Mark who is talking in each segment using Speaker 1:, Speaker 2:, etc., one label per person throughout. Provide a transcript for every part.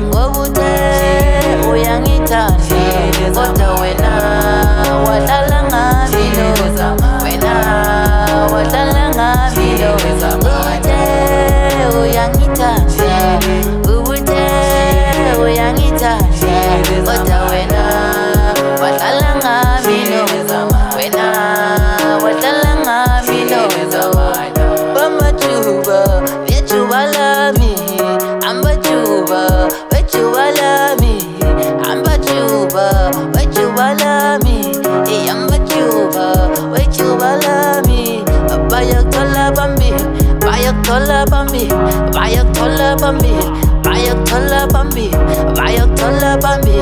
Speaker 1: ngobute uyangithanda kodwa wena wadlala ngami lo wena wadlala ngami lo ubute uyangithanda ubute uyangithanda kodwa wena wadlala ngami lo wena wadlala ngami lo bamajuba bejuba lami ambajuba bejuba lami ambajuba bejuba lami ambajuba bejuba lami bayaktola bambi bayaktola bambi bayaktola bambi bayaktola bambi bayaktola bambi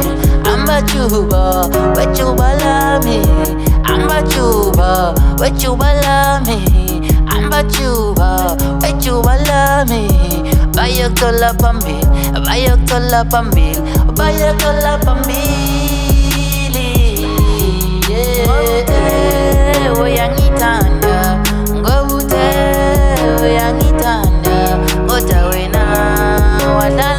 Speaker 1: ambajuba bejuba lami ambajuba bejuba lami ambajuba bejuba lami bayaktola bambi bayaktola bambi bayaktola bambi ngobute uyangithanda ngobute uyangithanda kodwa wena wadlala